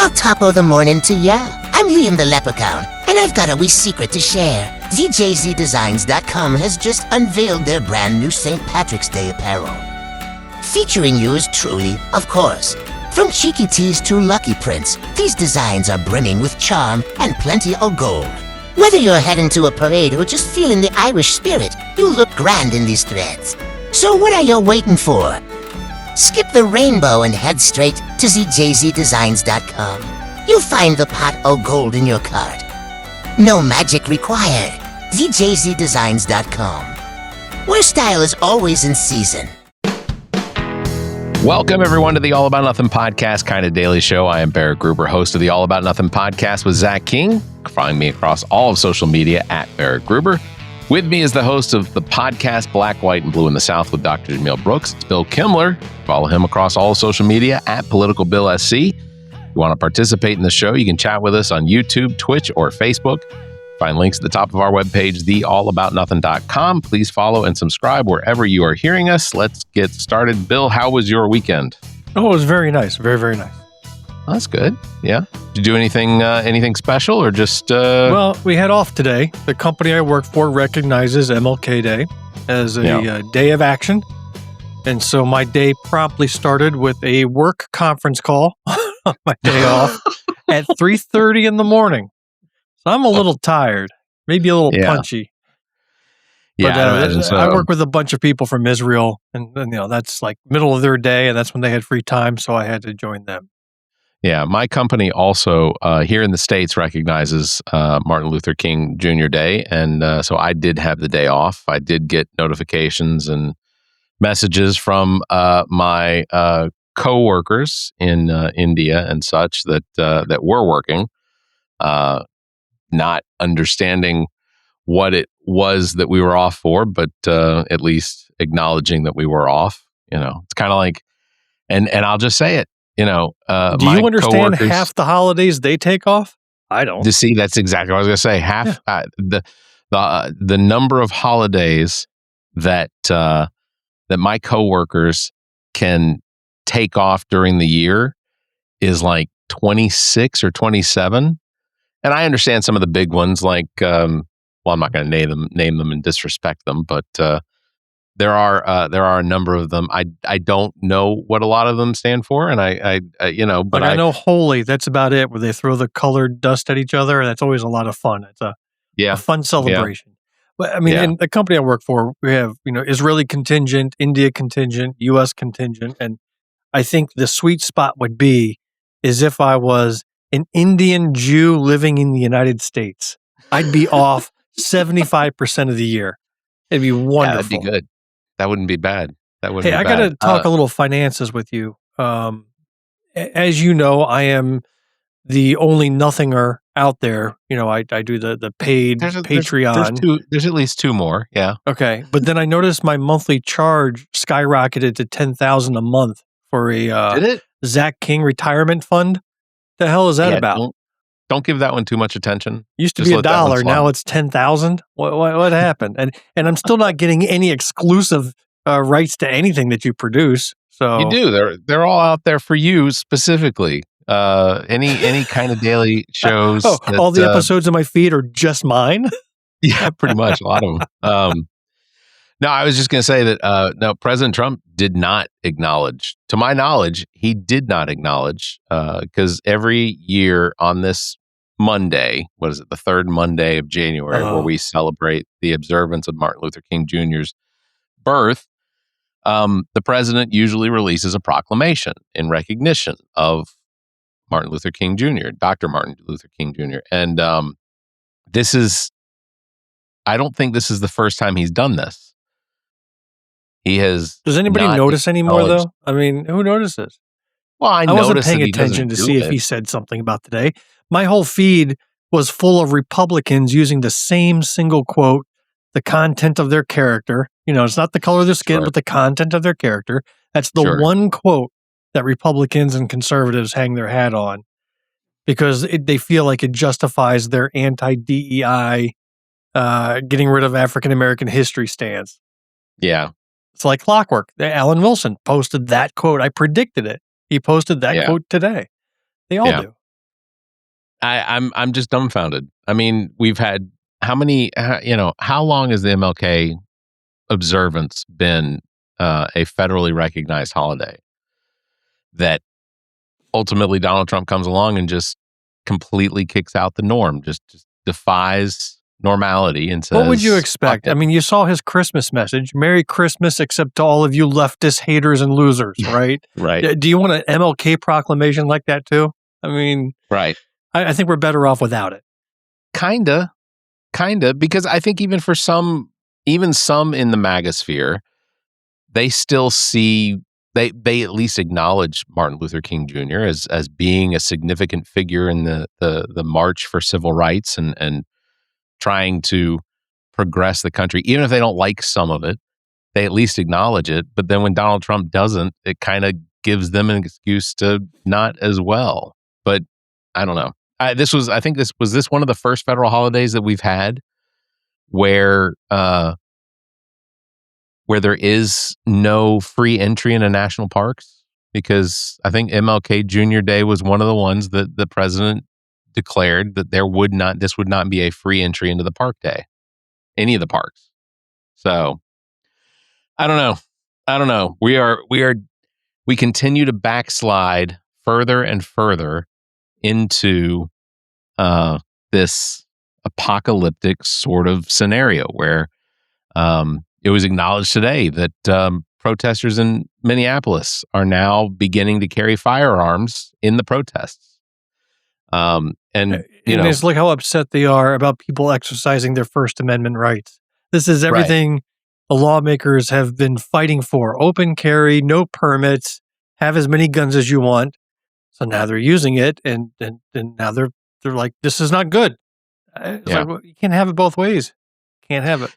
Well, top of the morning to ya. I'm Liam the Leprechaun, and I've got a wee secret to share. ZJZDesigns.com has just unveiled their brand new St. Patrick's Day apparel. Featuring yours truly, of course. From cheeky tees to lucky prints, these designs are brimming with charm and plenty of gold. Whether you're heading to a parade or just feeling the Irish spirit, you look grand in these threads. So what are you waiting for? Skip the rainbow and head straight to ZJZDesigns.com. You'll find the pot of gold in your cart. No magic required. ZJZDesigns.com, where style is always in season. Welcome, everyone, to the All About Nothing podcast, kind of daily show. I am Barrett Gruber, host of the All About Nothing podcast with Zach King. Find me across all of social media at Barrett Gruber. With me is the host of the podcast Black, White, and Blue in the South with Dr. Jamil Brooks. It's Bill Kimler. Follow him across all social media at PoliticalBillSC. If you want to participate in the show, you can chat with us on YouTube, Twitch, or Facebook. Find links at the top of our webpage, theallaboutnothing.com. Please follow and subscribe wherever you are hearing us. Let's get started. Bill, how was your weekend? Oh, it was very nice. Very, very nice. Oh, that's good. Yeah. Did you do anything special or just... Well, we had off today. The company I work for recognizes MLK Day as a day of action. And so my day promptly started with a work conference call on my day off at 3:30 in the morning. So I'm a little tired, maybe a little punchy. Yeah, but, I imagine so. I work with a bunch of people from Israel, and that's like middle of their day, and that's when they had free time, so I had to join them. Yeah, my company also here in the States recognizes Martin Luther King Jr. Day, and so I did have the day off. I did get notifications and messages from my co-workers in India and such that were working, not understanding what it was that we were off for, but at least acknowledging that we were off. It's kind of like, and I'll just say it. Do you understand half the holidays they take off? I don't. To see, that's exactly what I was going to say. Half the number of holidays that my coworkers can take off during the year is like 26 or 27. And I understand some of the big ones, like I'm not going to name them and disrespect them, but there are a number of them. I don't know what a lot of them stand for, and but I know Holy. That's about it. Where they throw the colored dust at each other, and that's always a lot of fun. It's a fun celebration. Yeah. But I mean, in the company I work for, we have Israeli contingent, India contingent, U.S. contingent, and I think the sweet spot would be is if I was an Indian Jew living in the United States. I'd be off 75% of the year. It'd be wonderful. Yeah, that'd be good. That wouldn't be bad. I got to talk a little finances with you. As you know, I am the only nothinger out there. I do the paid Patreon. There's at least two more. Yeah. Okay, but then I noticed my monthly charge skyrocketed to $10,000 a month for a Zach King retirement fund. The hell is that about? Don't give that one too much attention. Used to be $1. Now it's 10,000. What happened? And I'm still not getting any exclusive rights to anything that you produce. So you do. They're all out there for you specifically. Any kind of daily shows. All the episodes of my feed are just mine. Yeah, pretty much. A lot of them. No, I was just going to say that no, President Trump did not acknowledge, to my knowledge, he did not acknowledge, because every year on this Monday, what is it, the third Monday of January, where we celebrate the observance of Martin Luther King Jr.'s birth, the president usually releases a proclamation in recognition of Martin Luther King Jr., Dr. Martin Luther King Jr. And I don't think this is the first time he's done this. He has. Does anybody notice anymore, though? I mean, who notices? Well, I wasn't paying attention to see if he said something about today. My whole feed was full of Republicans using the same single quote, the content of their character. It's not the color of their skin, but the content of their character. That's the one quote that Republicans and conservatives hang their hat on because they feel like it justifies their anti-DEI, getting rid of African American history stance. Yeah. It's like clockwork. Alan Wilson posted that quote. I predicted it. He posted that quote today. They all do. I'm just dumbfounded. I mean, we've had how long has the MLK observance been a federally recognized holiday that ultimately Donald Trump comes along and just completely kicks out the norm, just defies normality and says, what would you expect? I mean, you saw his Christmas message, Merry Christmas, except to all of you leftist haters and losers, right? Right. Do you want an MLK proclamation like that too? I mean, right. I think we're better off without it. Kinda, because I think even some in the MAGA sphere, they still see, they at least acknowledge Martin Luther King Jr. as being a significant figure in the march for civil rights and trying to progress the country. Even if they don't like some of it, they at least acknowledge it. But then when Donald Trump doesn't, it kind of gives them an excuse to not as well. But I don't know. This was one of the first federal holidays that we've had where there is no free entry into national parks, because I think MLK Jr. Day was one of the ones that the president declared that this would not be a free entry into the park day, any of the parks. So I don't know. We continue to backslide further and further into this apocalyptic sort of scenario where it was acknowledged today that protesters in Minneapolis are now beginning to carry firearms in the protests. And it's like how upset they are about people exercising their First Amendment rights. This is everything the lawmakers have been fighting for: open carry, no permits, have as many guns as you want. So now they're using it, and now they're like, this is not good. It's like, well, you can't have it both ways. Can't have it.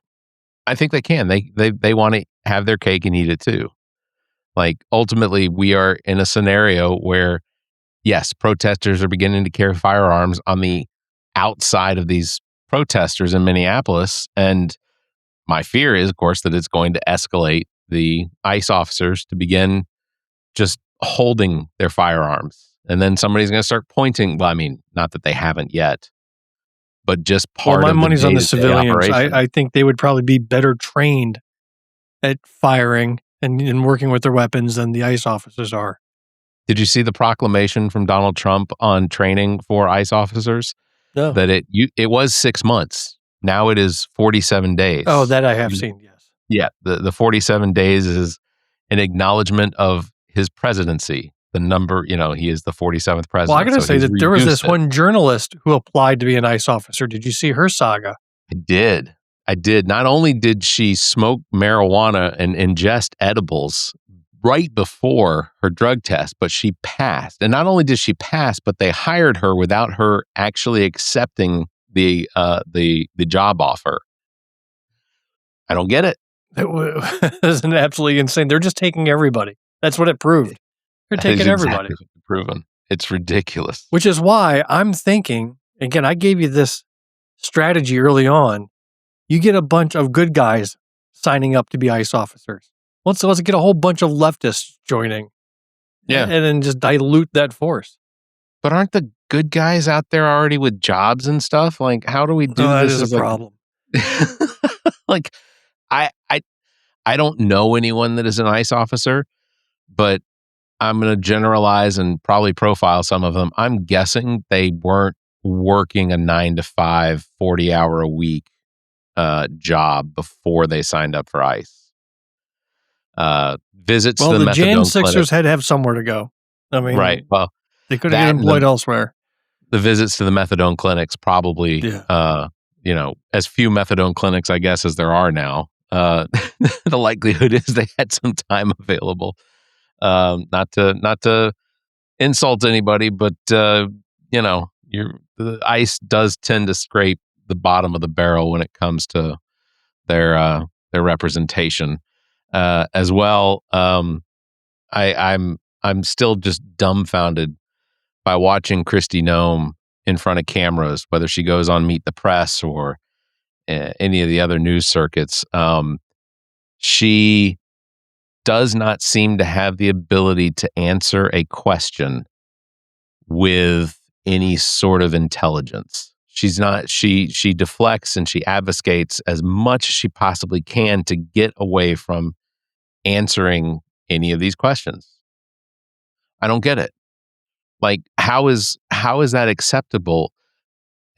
I think they can. They want to have their cake and eat it too. Like, ultimately, we are in a scenario where, yes, protesters are beginning to carry firearms on the outside of these protesters in Minneapolis. And my fear is, of course, that it's going to escalate the ICE officers to begin just holding their firearms. And then somebody's going to start pointing. Well, I mean, not that they haven't yet, but just part of my money's on the civilians. operation. I think they would probably be better trained at firing and working with their weapons than the ICE officers are. Did you see the proclamation from Donald Trump on training for ICE officers? No. That it was 6 months. Now it is 47 days. Oh, that I have seen, yes. Yeah, the 47 days is an acknowledgement of his presidency. The number, he is the 47th president. Well, I got to say that there was this one journalist who applied to be an ICE officer. Did you see her saga? I did. Not only did she smoke marijuana and ingest edibles right before her drug test, but she passed. And not only did she pass, but they hired her without her actually accepting the job offer. I don't get it. It was absolutely insane. They're just taking everybody. That's what it proved. They're taking everybody. Exactly proven. It's ridiculous. Which is why I'm thinking, again, I gave you this strategy early on. You get a bunch of good guys signing up to be ICE officers. Let's get a whole bunch of leftists joining. Yeah. And then just dilute that force. But aren't the good guys out there already with jobs and stuff? Like, how do we do this? That is a problem. Like, I don't know anyone that is an ICE officer, but I'm going to generalize and probably profile some of them. I'm guessing they weren't working a 9-to-5, 40-hour a week job before they signed up for ICE. Visits to the methadone Jan Sixers clinic. had to have somewhere to go. I mean, right. Well, they could have been employed elsewhere. The visits to the methadone clinics probably, as few methadone clinics, I guess, as there are now. The likelihood is they had some time available. Not to insult anybody, but the ICE does tend to scrape the bottom of the barrel when it comes to their representation. As well, I'm still just dumbfounded by watching Kristi Noem in front of cameras, whether she goes on Meet the Press or any of the other news circuits. She does not seem to have the ability to answer a question with any sort of intelligence. She's not, she deflects and she obfuscates as much as she possibly can to get away from answering any of these questions. I don't get it. Like, how is that acceptable?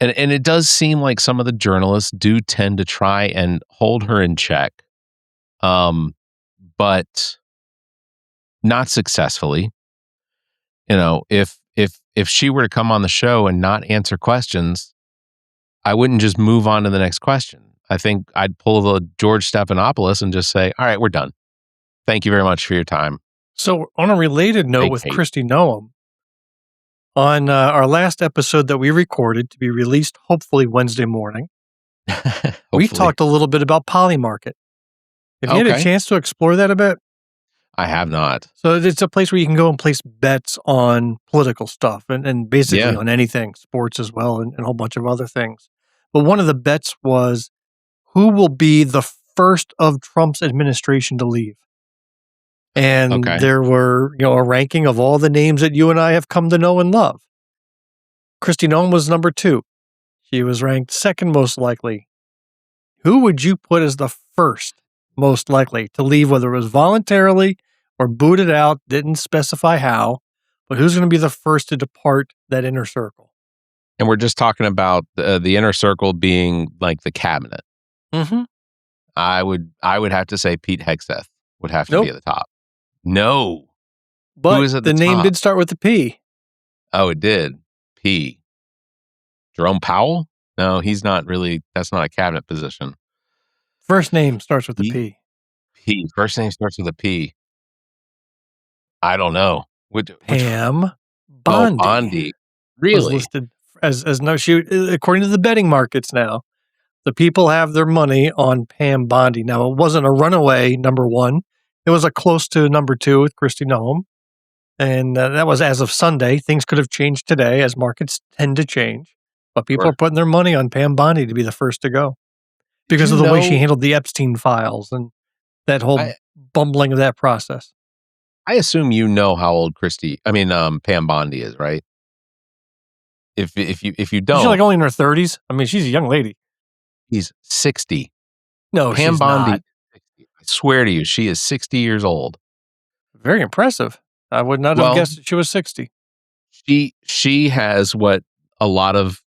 And it does seem like some of the journalists do tend to try and hold her in check, but not successfully. You know, if she were to come on the show and not answer questions, I wouldn't just move on to the next question. I think I'd pull the George Stephanopoulos and just say, all right, we're done. Thank you very much for your time. So on a related note with Kristi Noem, on our last episode that we recorded to be released hopefully Wednesday morning, we talked a little bit about Polymarket. Have you had a chance to explore that a bit? I have not. So it's a place where you can go and place bets on political stuff and basically on anything, sports as well, and a whole bunch of other things. But one of the bets was who will be the first of Trump's administration to leave. And there were, a ranking of all the names that you and I have come to know and love. Kristi Noem was number 2. She was ranked second most likely. Who would you put as the first most likely to leave, whether it was voluntarily or booted out, didn't specify how, but who's going to be the first to depart that inner circle? And we're just talking about the inner circle being like the cabinet. Mm-hmm. I would have to say Pete Hegseth would have to be at the top. No. But who is at the name top? did start with a P. Oh, it did. P. Jerome Powell? No, he's not really, that's not a cabinet position. First name starts with a P. P. First name starts with a P. I don't know. Pam Bondi. Oh, Bondi. Really? Was listed as no shoot. According to the betting markets now, the people have their money on Pam Bondi. Now, it wasn't a runaway number 1. It was a close to number 2 with Kristi Noem. And that was as of Sunday. Things could have changed today, as markets tend to change. But people are putting their money on Pam Bondi to be the first to go because of the way she handled the Epstein files and that whole bumbling of that process. I assume you know how old Pam Bondi is, right? If you don't, she's like only in her 30s. I mean, she's a young lady. She's 60. No, Pam she's Bondi. not. I swear to you, she is 60 years old. Very impressive. I would not have guessed that she was 60. She has what a lot of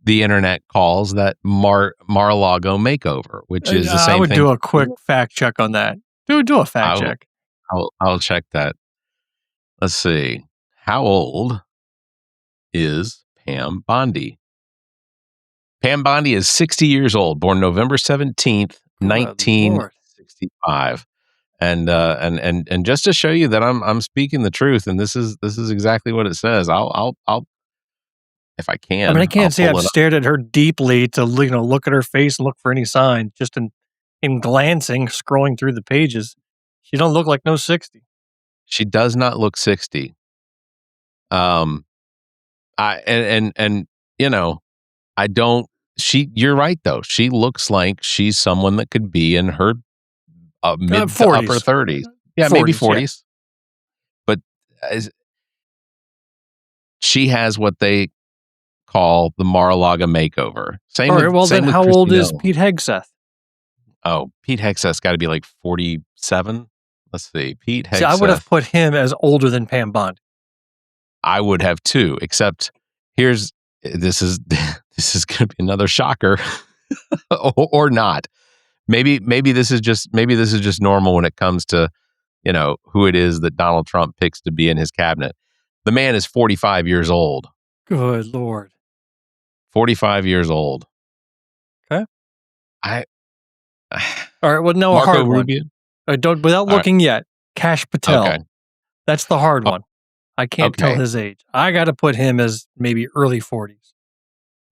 the internet calls that Mar-a-Lago makeover, which is the same thing. I would do a quick fact check on that. Do a fact check. I'll check that. Let's see. How old is Pam Bondi? Pam Bondi is 60 years old, born November 17th, 1965. And just to show you that I'm speaking the truth, and this is exactly what it says. I'll if I can. I mean, I can't say I've stared at her deeply to look at her face and look for any sign. Just in glancing, scrolling through the pages, she don't look like no 60. She does not look 60. I don't. You're right though. She looks like she's someone that could be in her mid 40s. To upper 30s. Yeah, 40s, maybe 40s. Yeah. But she has what they call the Mar-a-Lago makeover. Then how old is Pete Hegseth? Oh, Pete Hegseth's got to be like 47. Let's see. Pete Hegseth. See, I would have put him as older than Pam Bondi. I would have too, except this is going to be another shocker or not. Maybe this is just normal when it comes to, who it is that Donald Trump picks to be in his cabinet. The man is 45 years old. Good Lord. 45 years old. Okay. All right. Well, no, Marco a hard Rubio. one. Without looking yet. Cash Patel. Okay. That's the hard one. I can't tell his age. I got to put him as maybe early 40s.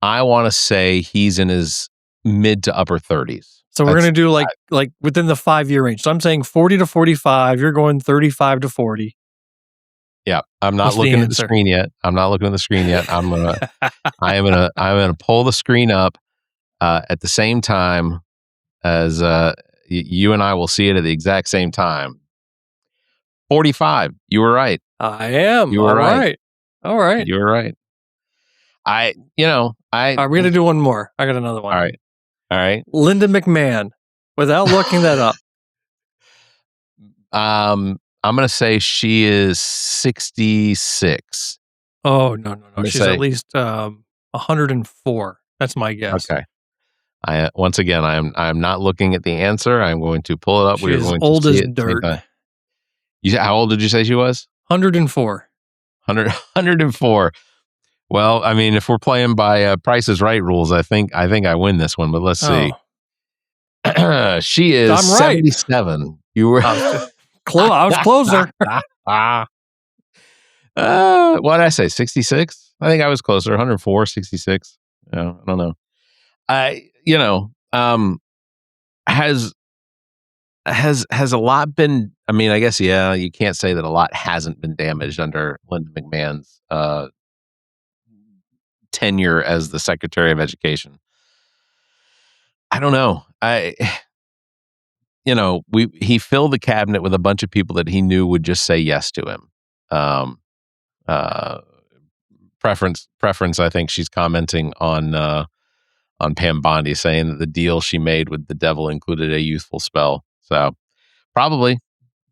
I want to say he's in his mid to upper 30s. So we're going to do like within the 5-year range. So I'm saying 40 to 45. You're going 35 to 40. Yeah, I'm not looking at the screen yet. I am gonna pull the screen up at the same time as you and I will see it at the exact same time. 45. You were right. I am. You were right. All right. You were right. All right, we're going to do one more. I got another one. All right. Linda McMahon, without looking that up. I'm going to say she is 66. Oh, no. She's at least 104. That's my guess. Okay. Once again, I'm not looking at the answer. I'm going to pull it up. She's old as dirt. How old did you say she was? 104. 104. Well, I mean, if we're playing by Price is Right rules, I think I win this one. But let's see. She is 77. You were I was closer. What did I say? 66? I think I was closer. 104, 66. I don't know. Has a lot been, I mean, I guess, you can't say that a lot hasn't been damaged under Linda McMahon's tenure as the Secretary of Education. I don't know. He filled the cabinet with a bunch of people that he knew would just say yes to him. Preference. I think she's commenting on Pam Bondi, saying that the deal she made with the devil included a youthful spell. So probably,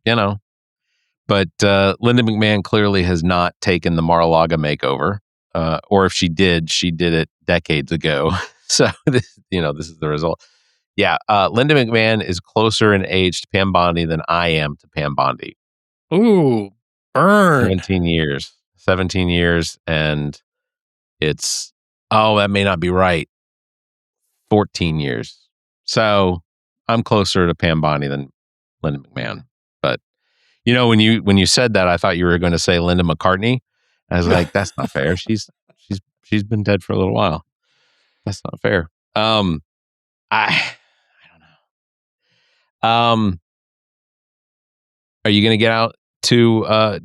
but Linda McMahon clearly has not taken the Mar-a-Lago makeover, or if she did it decades ago. So this is the result. Yeah, Linda McMahon is closer in age to Pam Bondi than I am to Pam Bondi. Ooh, burn. 17 years, and it's, that may not be right. 14 years. So I'm closer to Pam Bondi than Linda McMahon. But when you said that, I thought you were going to say Linda McCartney. I was like, that's not fair. She's been dead for a little while. That's not fair. I don't know. Are you going to get out to? I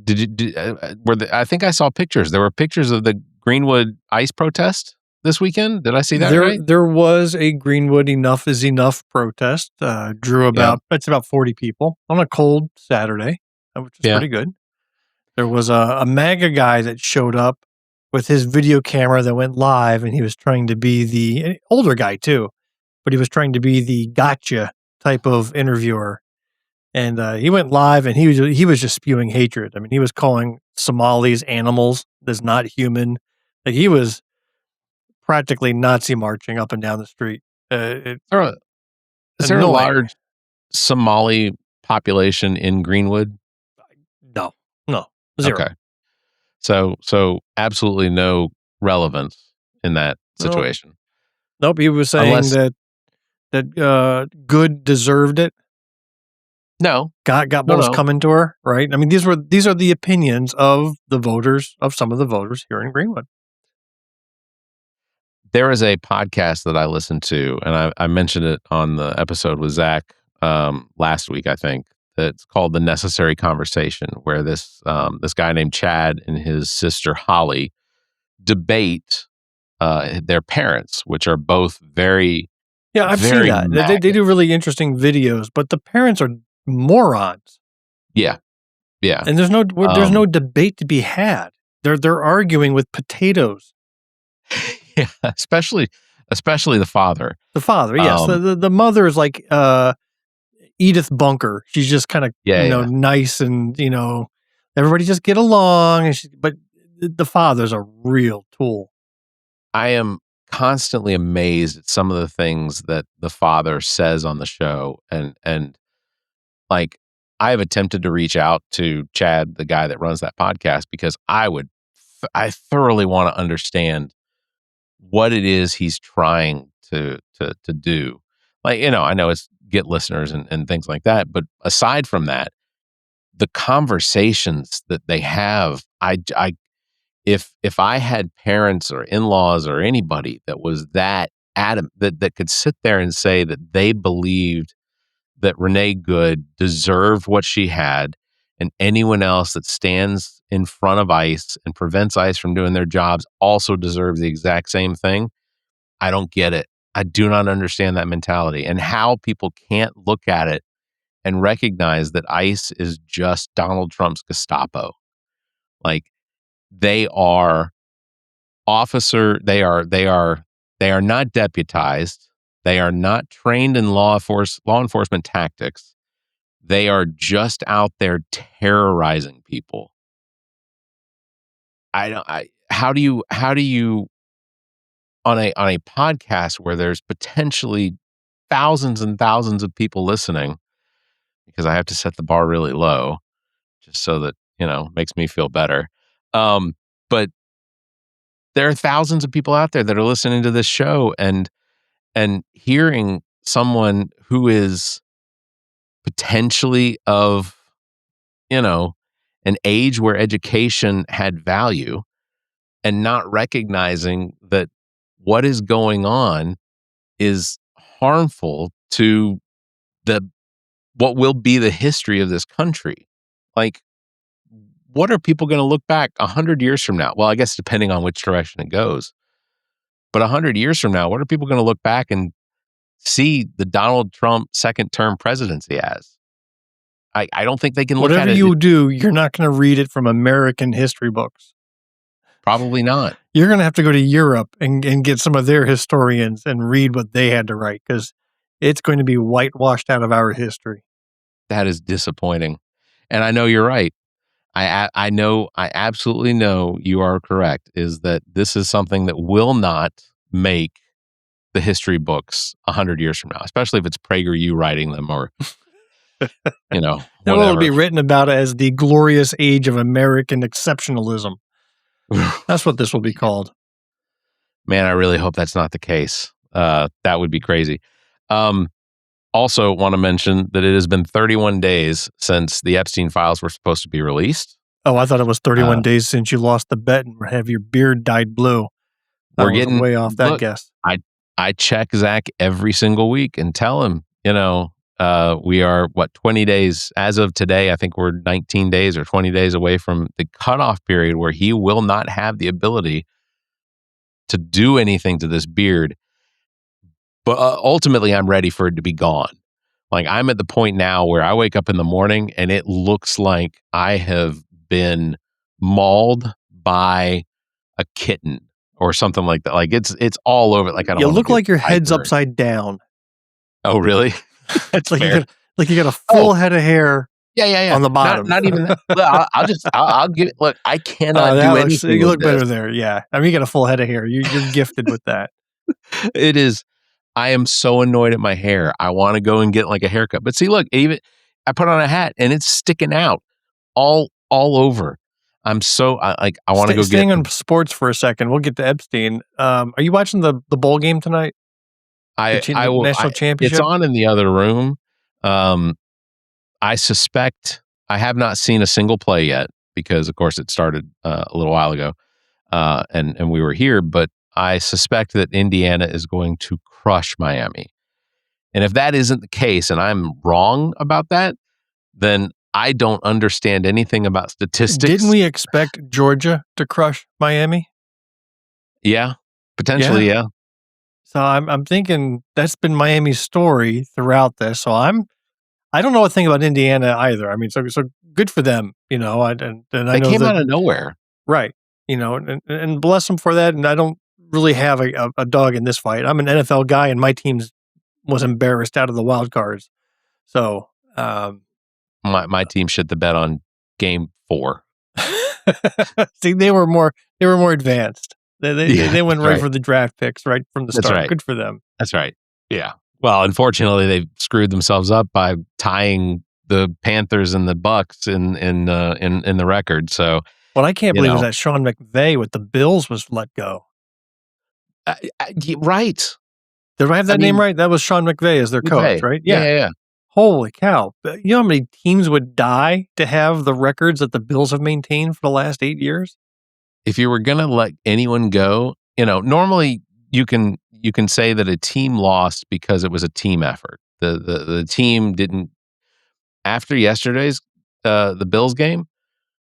think I saw pictures. There were pictures of the Greenwood ICE protest this weekend. Did I see that right? There was a Greenwood Enough is Enough protest. Drew about 40 people on a cold Saturday, which is pretty good. There was a MAGA guy that showed up with his video camera that went live, and he was trying to be an older guy too, but he was trying to be the gotcha type of interviewer. And he went live, and he was just spewing hatred. I mean, he was calling Somalis animals. That's not human. Like, he was practically Nazi marching up and down the street. Is there a large Somali population in Greenwood? No, zero. Okay, so absolutely no relevance in that situation. Nope. He was saying that Good deserved it. No, got what was coming to her, right? I mean, these are the opinions of the voters, of some of the voters here in Greenwood. There is a podcast that I listened to, and I mentioned it on the episode with Zach last week, I think. That's called The Necessary Conversation, where this guy named Chad and his sister Holly debate their parents, which are both very I've seen that. They do really interesting videos, but the parents are morons. Yeah. And there's no debate to be had. They're arguing with potatoes. Yeah, especially the father. The father, yes. The mother is like Edith Bunker. She's just kind of nice, and everybody just get along. But the father's a real tool. I am constantly amazed at some of the things that the father says on the show, and like, I have attempted to reach out to Chad, the guy that runs that podcast, because I thoroughly want to understand what it is he's trying to do. Like, I know it's get listeners and things like that, but aside from that, the conversations that they have, if I had parents or in-laws or anybody that was that adamant, that could sit there and say that they believed that Renee Good deserved what she had, and anyone else that stands in front of ICE and prevents ICE from doing their jobs also deserves the exact same thing, I don't get it. I do not understand that mentality, and how people can't look at it and recognize that ICE is just Donald Trump's Gestapo. Like, they are they are not deputized. They are not trained in law enforcement tactics. They are just out there terrorizing people. How do you on a podcast where there's potentially thousands and thousands of people listening, because I have to set the bar really low just so that, makes me feel better. But there are thousands of people out there that are listening to this show and hearing someone who is potentially of, an age where education had value and not recognizing that what is going on is harmful to what will be the history of this country. Like, what are people going to look back 100 years from now? Well, I guess depending on which direction it goes. But 100 years from now, what are people going to look back and see the Donald Trump second term presidency as? I don't think they can look at it. Whatever you do, you're not going to read it from American history books. Probably not. You're going to have to go to Europe and get some of their historians and read what they had to write, because it's going to be whitewashed out of our history. That is disappointing. And I know you're right. I absolutely know you are correct, is that this is something that will not make the history books 100 years from now, especially if it's PragerU writing them or, whatever. It'll be written about as the glorious age of American exceptionalism. That's what this will be called. Man, I really hope that's not the case. That would be crazy. Also want to mention that it has been 31 days since the Epstein files were supposed to be released. Oh, I thought it was 31 days since you lost the bet and have your beard dyed blue. We're getting way off that guess. I check Zach every single week and tell him, we are 20 days as of today. I think we're 19 days or 20 days away from the cutoff period where he will not have the ability to do anything to this beard. But ultimately, I'm ready for it to be gone. Like, I'm at the point now where I wake up in the morning and it looks like I have been mauled by a kitten or something like that. Like, it's all over. Like, I don't. You look like your head's upside down. Oh, really? It's like you got a full head of hair. Yeah. On the bottom. Not even that. I'll give it. Look, I cannot do anything. You look better there. Yeah. I mean, you got a full head of hair. You're gifted with that. It is. I am so annoyed at my hair. I want to go and get like a haircut. But see, look, even I put on a hat and it's sticking out all over. I'm so I want to go staying on sports for a second. We'll get to Epstein. Are you watching the bowl game tonight? I will. National championship. It's on in the other room. I suspect I have not seen a single play yet because, of course, it started a little while ago, and we were here. But I suspect that Indiana is going to crush Miami. And if that isn't the case, and I'm wrong about that, then I don't understand anything about statistics. Didn't we expect Georgia to crush Miami? Yeah, potentially, yeah. So I'm thinking that's been Miami's story throughout this. So I don't know a thing about Indiana either. I mean, so good for them, and I they know came out of nowhere, right? And bless them for that. And I don't really have a dog in this fight. I'm an NFL guy, and my team was embarrassed out of the wild cards. So my team shit the bed on game 4. See, they were more advanced. They went right for the draft picks right from the start. Right. Good for them. That's right. Yeah. Well, unfortunately, they screwed themselves up by tying the Panthers and the Bucks in the record. So what I can't believe is that Sean McVay with the Bills was let go. Right. Did I have that name right? That was Sean McVay as their coach, right? Yeah. Holy cow. You know how many teams would die to have the records that the Bills have maintained for the last 8 years? If you were going to let anyone go, normally you can say that a team lost because it was a team effort. The team didn't, after yesterday's, the Bills game,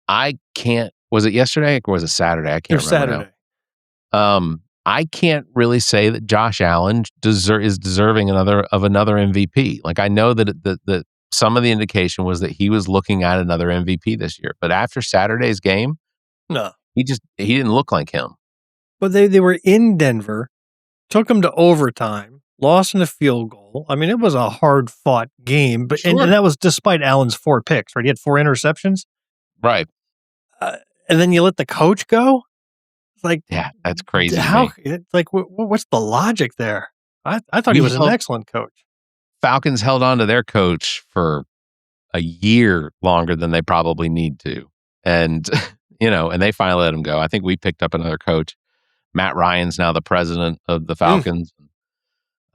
was it yesterday or was it Saturday? I can't remember. Saturday. Now. I can't really say that Josh Allen is deserving another MVP. Like, I know that some of the indication was that he was looking at another MVP this year, but after Saturday's game, no, he didn't look like him. But they were in Denver, took them to overtime, lost in a field goal. I mean, it was a hard-fought game, but Sure. and that was despite Allen's 4 picks, right? He had 4 interceptions. Right. And then you let the coach go? Like, yeah, that's crazy. How? Like, what's the logic there? I thought he was an excellent coach. Falcons held on to their coach for a year longer than they probably need to. And, and they finally let him go. I think we picked up another coach. Matt Ryan's now the president of the Falcons.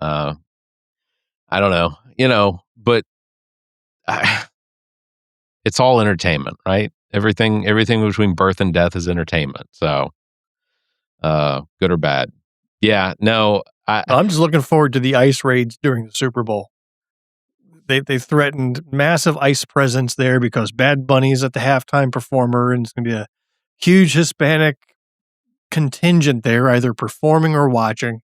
I don't know, but it's all entertainment, right? Everything between birth and death is entertainment. So, good or bad. Yeah, no. I'm just looking forward to the ice raids during the Super Bowl. They threatened massive ice presence there because Bad Bunny's at the halftime performer, and it's going to be a huge Hispanic contingent there, either performing or watching.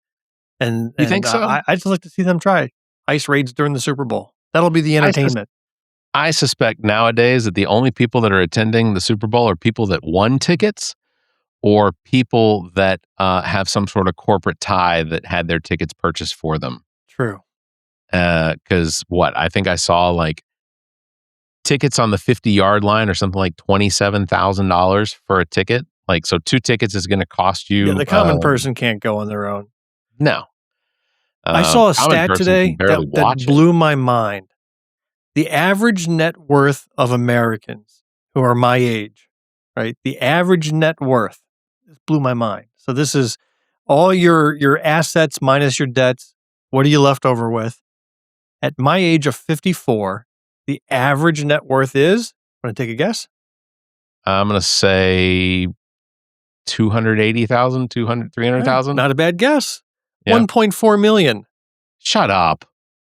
And you think so? I just like to see them try ice raids during the Super Bowl. That'll be the entertainment. I suspect nowadays that the only people that are attending the Super Bowl are people that won tickets or people that have some sort of corporate tie that had their tickets purchased for them. True. Because I think I saw like tickets on the 50-yard line or something like $27,000 for a ticket. Like, so 2 tickets is going to cost you. Yeah, the common person can't go on their own. No. I saw a stat today that blew my mind. The average net worth of Americans who are my age, right? The average net worth, this blew my mind. So this is all your assets minus your debts. What are you left over with? At my age of 54, the average net worth is, want to take a guess? I'm going to say 280,000, 300,000. Not a bad guess. Yeah. 1.4 million. Shut up.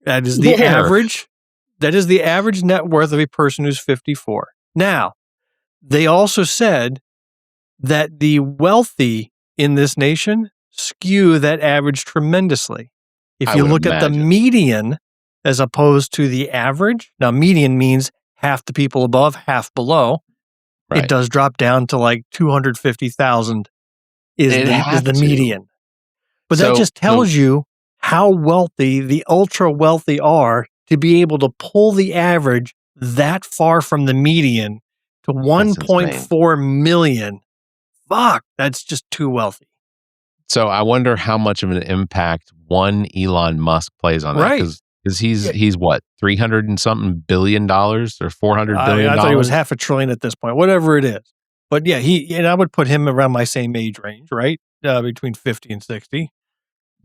That is the average. That is the average net worth of a person who's 54. Now, they also said that the wealthy in this nation skew that average tremendously. If you look at the median as opposed to the average, now median means half the people above, half below. Right. It does drop down to like 250,000 is the median. But that just tells you how wealthy the ultra wealthy are to be able to pull the average that far from the median to 1.4 million. Fuck, that's just too wealthy. So I wonder how much of an impact one Elon Musk plays on that. Right. Because he's what, $300 and something billion or $400 billion? I thought he was $500 billion at this point, whatever it is. But yeah, I would put him around my same age range, right? Between 50 and 60.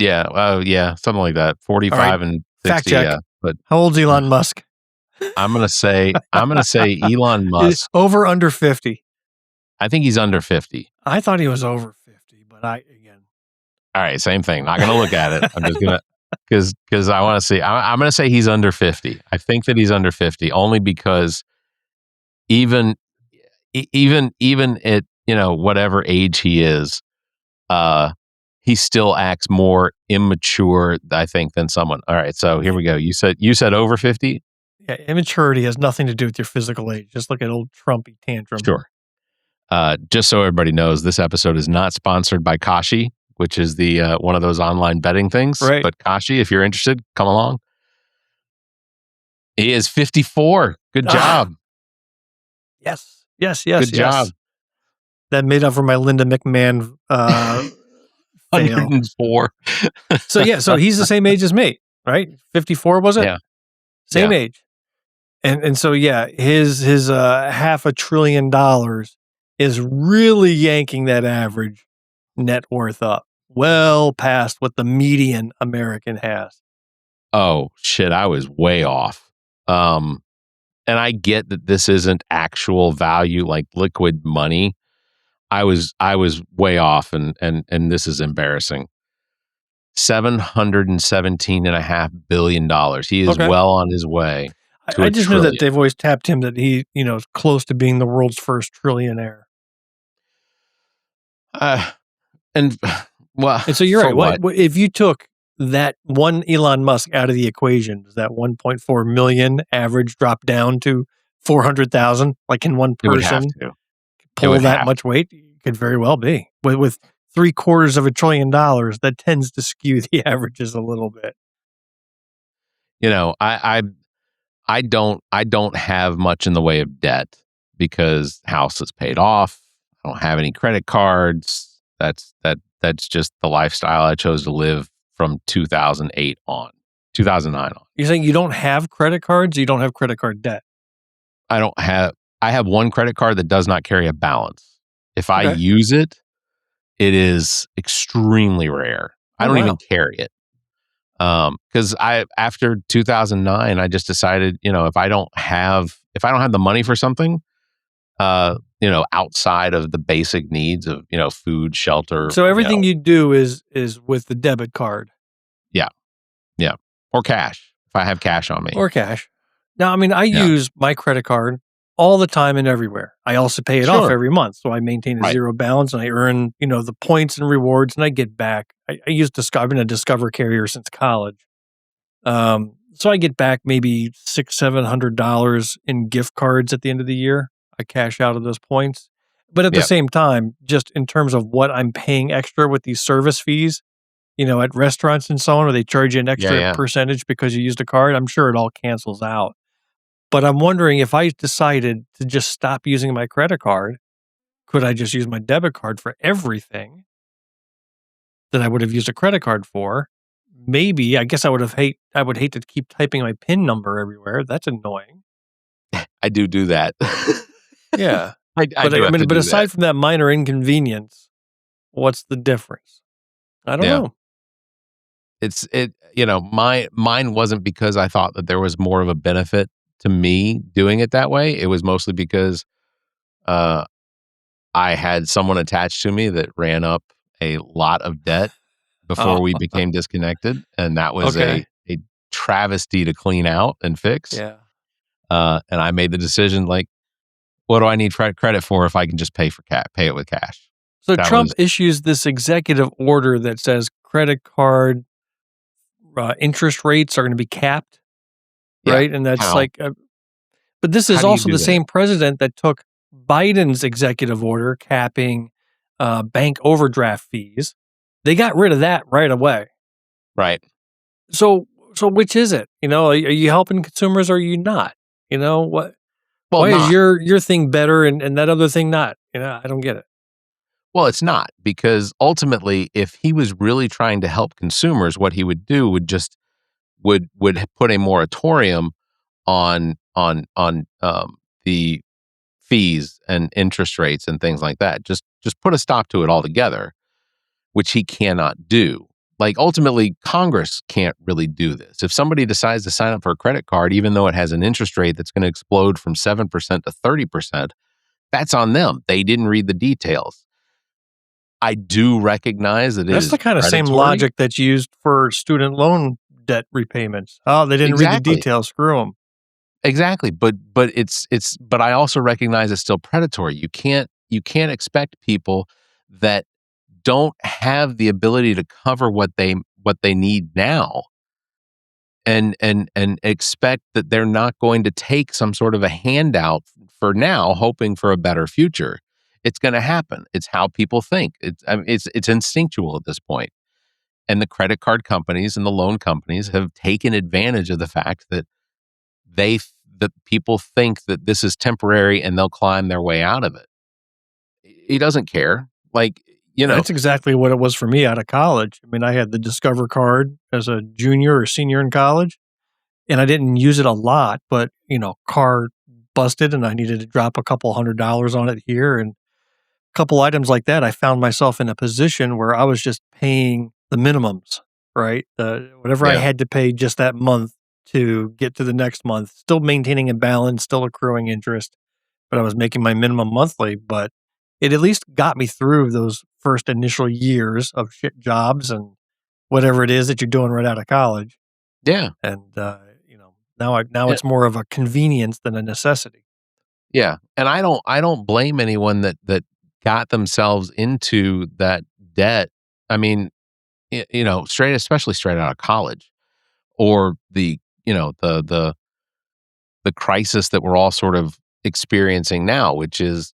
Yeah, yeah, something like that. 45 and 60. Fact check. Yeah, but how old's Elon Musk? I'm gonna say Elon Musk over under 50. I think he's under 50. I thought he was over 50, but all right, same thing. Not gonna look at it. I'm just gonna because I want to see. I'm gonna say he's under 50. I think that he's under 50 only because even at whatever age he is, he still acts more immature, I think, than someone. All right, so here we go. You said over 50? Yeah, immaturity has nothing to do with your physical age. Just look at old Trumpy tantrum. Sure. Just so everybody knows, this episode is not sponsored by Kashi, which is the one of those online betting things. Right. But Kashi, if you're interested, come along. He is 54. Good job. Yes. Good job. That made up for my Linda McMahon 104. So he's the same age as me, right? 54 was it? Yeah. Same age. And so his $500 billion is really yanking that average net worth up well past what the median American has. Oh shit, I was way off. And I get that this isn't actual value like liquid money. I was way off, and this is embarrassing. $717.5 billion. He is well on his way. I just know that they've always tapped him that he, is close to being the world's first trillionaire. And so you're right. What if you took that one Elon Musk out of the equation? Does that 1.4 million average drop down to 400,000? Like, can one person pull that much weight? It could very well be with $750 billion, that tends to skew the averages a little bit. I don't have much in the way of debt because house is paid off. I don't have any credit cards. That's just the lifestyle I chose to live from 2009 on. You're saying you don't have credit cards? You don't have credit card debt? I have one credit card that does not carry a balance. If I Okay. use it, it is extremely rare. I don't even carry it. Because after 2009, I just decided, if I don't have the money for something, outside of the basic needs of, food, shelter. So everything you do is with the debit card. Yeah. Or cash. If I have cash on me. Or cash. Now, I mean, I use my credit card all the time and everywhere. I also pay it off every month. So I maintain a zero balance and I earn, the points and rewards and I get back. I use Discover. I've been a Discover carrier since college. So I get back maybe $600-$700 in gift cards at the end of the year. I cash out of those points. But at the same time, just in terms of what I'm paying extra with these service fees, at restaurants and so on, where they charge you an extra percentage because you used a card, I'm sure it all cancels out. But I'm wondering if I decided to just stop using my credit card, could I just use my debit card for everything that I would have used a credit card for? Maybe. I guess I would hate to keep typing my PIN number everywhere. That's annoying. I do that. Yeah. But aside from that minor inconvenience, what's the difference? I don't know. Mine wasn't because I thought that there was more of a benefit to me doing it that way. It was mostly because I had someone attached to me that ran up a lot of debt before we became disconnected. And that was a travesty to clean out and fix. Yeah. And I made the decision, like, what do I need credit for if I can just pay it with cash? So Trump issues this executive order that says credit card interest rates are going to be capped, right? And that's but this is also the same president that took Biden's executive order capping bank overdraft fees. They got rid of that right away. Right. So which is it? Are you helping consumers or are you not? What? Well, why is your thing better and that other thing not? I don't get it. Well, it's not, because ultimately, if he was really trying to help consumers, what he would do would just would put a moratorium on the fees and interest rates and things like that. Just put a stop to it altogether, which he cannot do. Like, ultimately, Congress can't really do this. If somebody decides to sign up for a credit card, even though it has an interest rate that's going to explode from 7% to 30%, that's on them. They didn't read the details. I do recognize that that's the kind of same logic that's used for student loan debt repayments. Oh, they didn't read the details. Screw them. Exactly, but I also recognize it's still predatory. You can't expect people that don't have the ability to cover what they need now, and expect that they're not going to take some sort of a handout for now, hoping for a better future. It's going to happen. It's how people think. It's instinctual at this point. And the credit card companies and the loan companies have taken advantage of the fact that people think that this is temporary and they'll climb their way out of it. He doesn't care. That's exactly what it was for me out of college. I mean, I had the Discover card as a junior or senior in college, and I didn't use it a lot, but, car busted and I needed to drop a couple $100 on it here and a couple items like that. I found myself in a position where I was just paying the minimums, right? Whatever I had to pay just that month to get to the next month, still maintaining a balance, still accruing interest, but I was making my minimum monthly. But it at least got me through those first initial years of shit jobs and whatever it is that you're doing right out of college. Yeah. And, now it's more of a convenience than a necessity. Yeah. And I don't blame anyone that got themselves into that debt. I mean, especially straight out of college, or the crisis that we're all sort of experiencing now, which is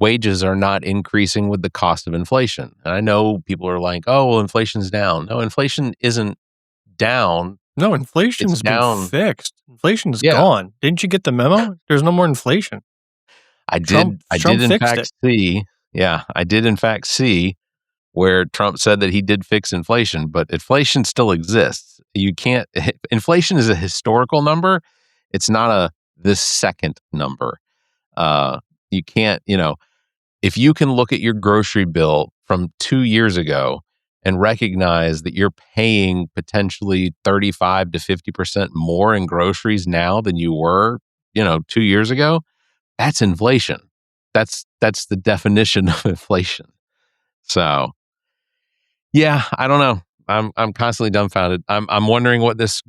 wages are not increasing with the cost of inflation. And I know people are like, oh, well, inflation's down. No, inflation isn't down. No, inflation's been fixed. Inflation's gone. Didn't you get the memo? There's no more inflation. I did in fact see where Trump said that he did fix inflation, but inflation still exists. Inflation is a historical number. It's not this second number. You can't, if you can look at your grocery bill from 2 years ago and recognize that you're paying potentially 35 to 50% more in groceries now than you were, 2 years ago, that's inflation. That's the definition of inflation. So, yeah, I don't know. I'm constantly dumbfounded. I'm wondering what this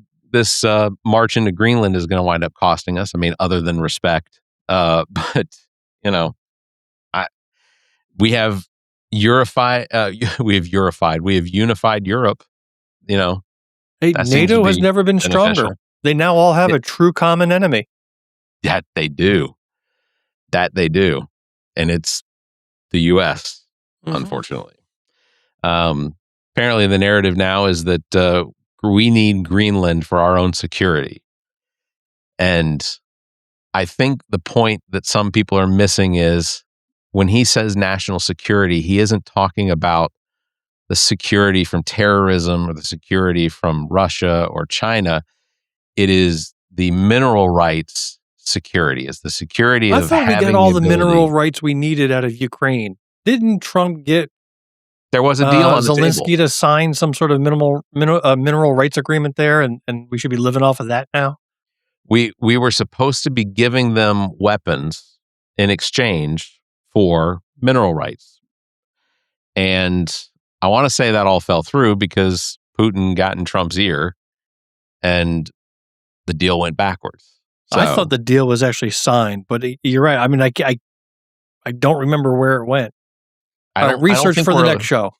march into Greenland is going to wind up costing us. I mean, other than respect, but we have unified Europe. Hey, NATO has never been stronger. They now all have a true common enemy. That they do. And it's the U.S., unfortunately. Apparently the narrative now is that we need Greenland for our own security. And I think the point that some people are missing is when he says national security, he isn't talking about the security from terrorism or the security from Russia or China. It is the mineral rights security. It's the security of having we got all the mineral rights we needed out of Ukraine. Didn't Trump get there was a deal on the Zelensky table to sign some sort of mineral rights agreement there, and we should be living off of that now? We were supposed to be giving them weapons in exchange for mineral rights. And I want to say that all fell through because Putin got in Trump's ear and the deal went backwards. So, I thought the deal was actually signed, but you're right. I mean, I don't remember where it went. Research for the next show.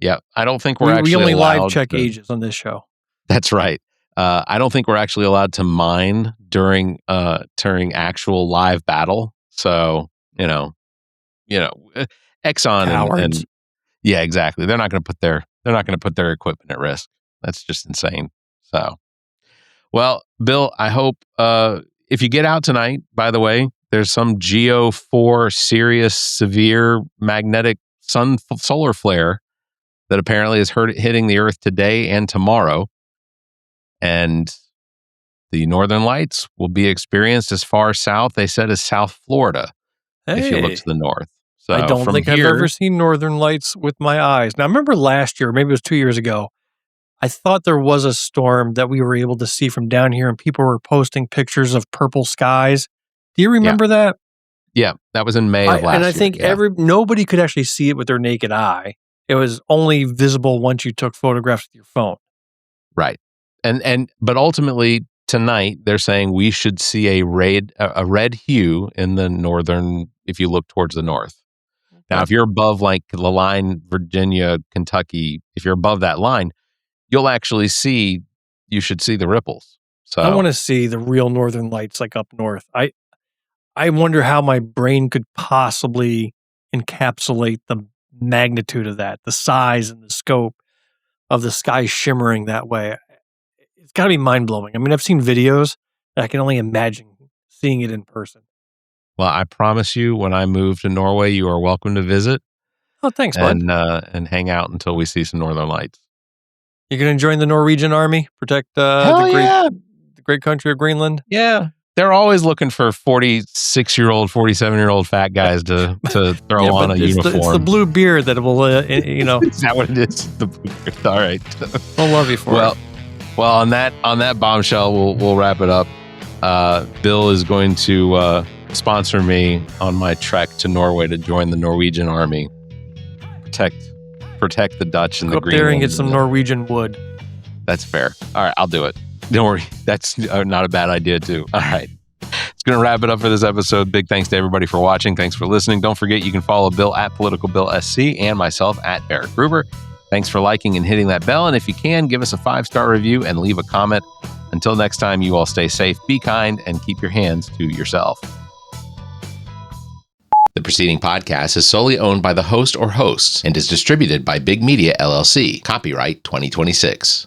Yeah, I don't think we only live check ages on this show. That's right. I don't think we're actually allowed to mine during actual live battle. So Exxon and yeah, exactly. They're not going to put their equipment at risk. That's just insane. So, well, Bill, I hope if you get out tonight, by the way, there's some GO4 serious severe magnetic solar flare that apparently is hitting the Earth today and tomorrow. And the northern lights will be experienced as far south, they said, as South Florida, if you look to the north. So I don't think I've ever seen northern lights with my eyes. Now, I remember last year, maybe it was 2 years ago, I thought there was a storm that we were able to see from down here, and people were posting pictures of purple skies. Do you remember that? Yeah, that was in May of last year. And I think nobody could actually see it with their naked eye. It was only visible once you took photographs with your phone. Right. But ultimately tonight they're saying we should see a red hue in the northern, if you look towards the north. Okay. Now, if you're above like the line, Virginia, Kentucky, if you're above that line, you should see the ripples. So I want to see the real northern lights like up north. I wonder how my brain could possibly encapsulate the magnitude of that, the size and the scope of the sky shimmering that way. It's got to be mind-blowing. I mean, I've seen videos, and I can only imagine seeing it in person. Well, I promise you, when I move to Norway, you are welcome to visit. Oh, thanks, bud. And hang out until we see some northern lights. You're going to join the Norwegian army, protect the great country of Greenland? Yeah. They're always looking for 46-year-old, 47-year-old fat guys to throw on a uniform. It's the blue beard that will, Is that what it is? The blue beard. All right. I'll love you for it. Well, on that bombshell, we'll wrap it up. Bill is going to sponsor me on my trek to Norway to join the Norwegian army, protect the Dutch and the Greenland. Go up there and get some Norwegian wood. That's fair. All right, I'll do it. Don't worry. That's not a bad idea, too. All right. It's going to wrap it up for this episode. Big thanks to everybody for watching. Thanks for listening. Don't forget, you can follow Bill at PoliticalBillSC and myself at Barrett Gruber. Thanks for liking and hitting that bell. And if you can, give us a 5-star review and leave a comment. Until next time, you all stay safe, be kind, and keep your hands to yourself. The preceding podcast is solely owned by the host or hosts and is distributed by Big Media LLC. Copyright 2026.